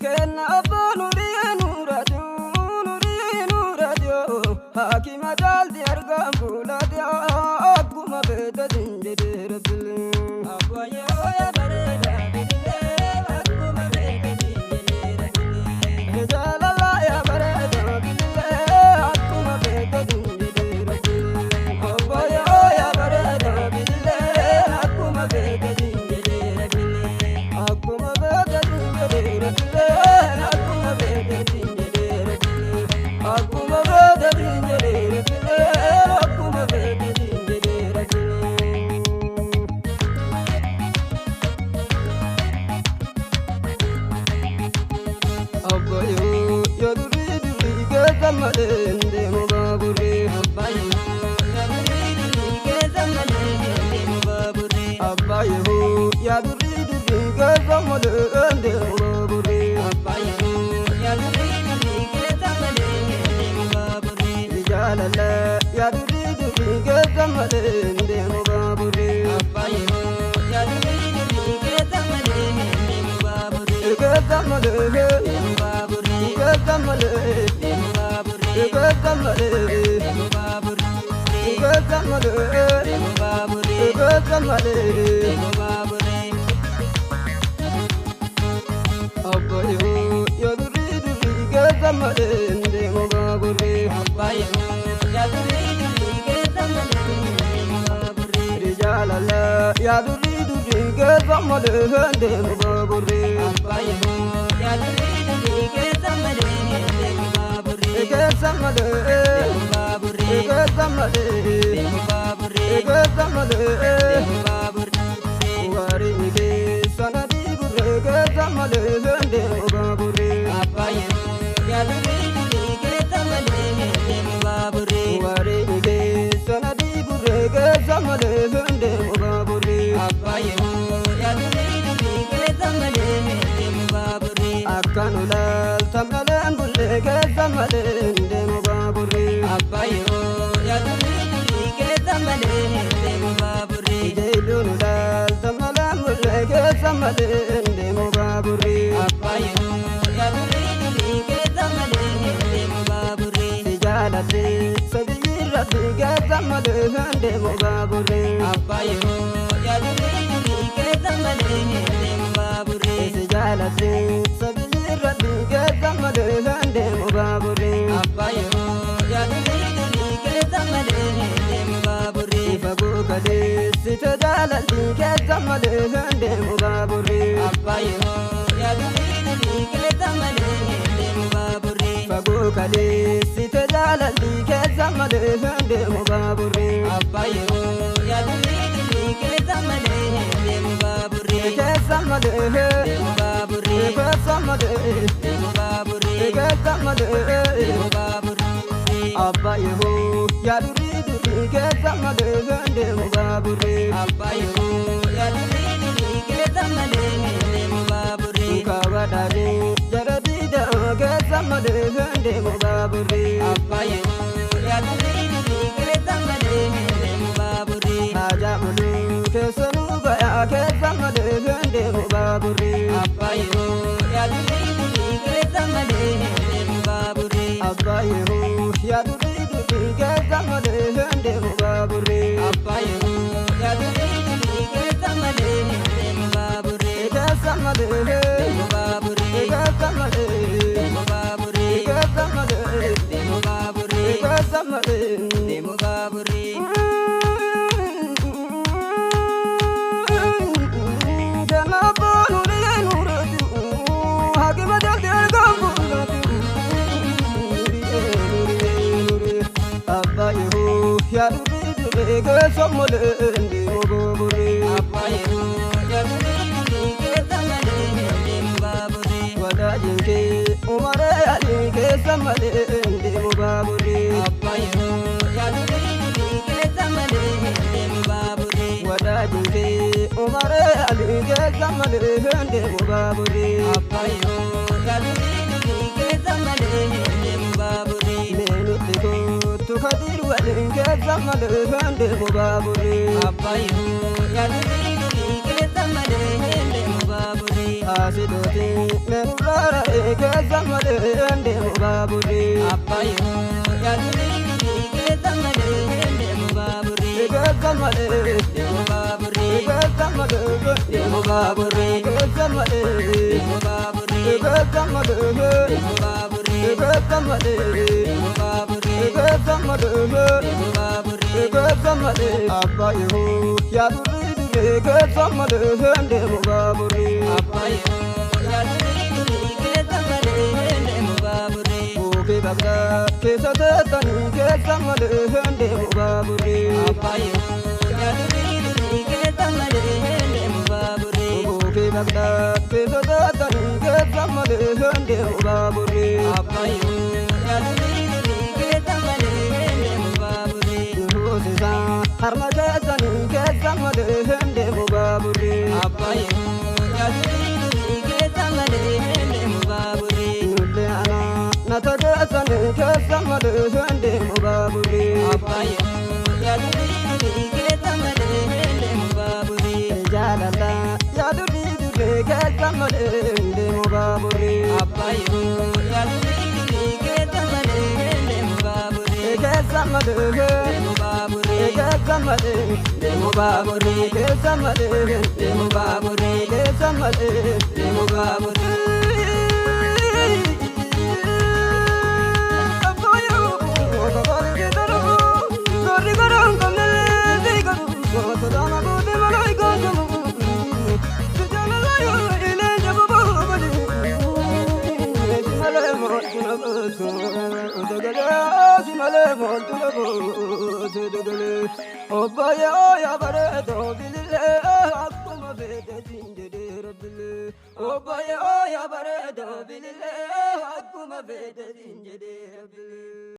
kenna abba nuri nuradio hakima jaldi argam buladiya akkuma beeta dinjede rabbil abba yo ya bareda bidile akkuma beeta dinjede rabbil jalala ya bareda bidile akkuma beeta dinjede rabbil abba yo ya bareda bidile akkuma beeta dinjede rabbil akkuma beeta dinjede rabbil akkuma beeta dinjede rabbil akkuma beeta dinjede rabbil akkuma beeta dinjede rabbil abba yo duri ke zamale ndemo babure abba yo duri ke zamale ndemo babure abba yo duri ke zamale ndemo babure abba yo duri ke zamale ndemo babure jalala ya duri ke zamale ndemo babure abba yo duri ke zamale ndemo babure ke zamale ndemo babure ke zamale ndemo babure ke zamale ndemo babure ke zamale ndemo babure ke zamale ndemo babure abba yo duri ke zamale ndemo babure abba yo duri ke zamale ndemo babure jalala ya duri ke zamale ndemo babure abba yo duri ke zamale ndemo babure ke zamale ndemo babure ke zamale ndemo babure ke zamale ndemo babure wari ni ke sanadi burre ke zamale ndemo babure abba yo duri ke zamale ndemo babure wari ni ke sanadi burre ke zamale ndemo babure abba yo duri ke zamale ndemo babure akkanulal tamalan bulle ke zamale ndemo babure abba yo duri ke zamale ndemo babure jailunulal tamalan bulle ke zamale ndemo babure abba yo duri ke zamale ndemo babure sijalate sabirra ke zamale ndemo babure abba yo duri ke zamale ndemo babure sijalate sabirra ke zamale ndemo babure abba yo duri ke zamale ndemo babure fago kale sitadalati ke zamale ndemo babure abba yo duri ke zamale ndemo babure fago kale sitadalati ke zamale ndemo babure abba yo duri ke zamale ndemo babure ke zamale ndemo babure ke zamale ndemo babure ke zamale ndemo babure abba yo duri ke zamale ndemo babure abba yo duri ke zamale ndemo babure kawadani jaradida ke zamale ndemo babure abba yo duri ke zamale ndemo babure hajamulu ke sonu baya ke zamale ndemo babure abba yo duri ke zamale ndemo babure abba yo duri ke zamale ndemo babure abba yo duri ke zamale ndemo babure ke zamale ndemo babure ke zamale ndemo babure ke zamale ndemo babure ke zamale ndemo babure abba yo duri ke zamale ndemo babure abba yo duri ke zamale ndemo babure wadajinke umare ali ke zamale ndemo babure abba yo duri ke zamale ndemo babure wadajinke umare ali ke zamale ndemo babure abba yo duri ke zamale ndemo babure menutiko tukadir walin ke zamale ndemo babure abba yo duri ke zamale ndemo babure Asidoti menurara kesamale ndemo baburi Abbayo yaduri kesamale ndemo baburi kesamale ndemo baburi kesamale ndemo baburi kesamale ndemo baburi kesamale ndemo baburi kesamale ndemo baburi kesamale ndemo baburi kesamale Abbayo yaduri kesamale ndemo baburi Abbayo yaduri kesamale ndemo baburi Oke bagda kesatatan kesamale ndemo baburi Abbayo yaduri kesamale ndemo baburi Oke bagda kesatatan kesamale ndemo baburi Abbayo yaduri kesamale ndemo baburi Hosisa harma kesamale ndemo baburi Abbayo yaduri kesamale ndemo baburi Nulle ana natakasane kesamale ndemo baburi Abbayo yaduri kesamale ndemo baburi Jalala yaduri kesamale ndemo baburi Abbayo yaduri kesamale ndemo baburi kesamale ndemo baburi kesamale ndemo baburi kesamale ndemo baburi kesamale ndemo baburi Abbayo kabari kedaru gori garam kamle digaru sodana bode malai gamu sujana layo ile jabu babali simale mortuna bosu odagale simale mortuna bosu odagale Abbayo ya bare do bilile akuma bede jinjede rabbile Abbayo ya bare do bilile akuma bede jinjede rabbile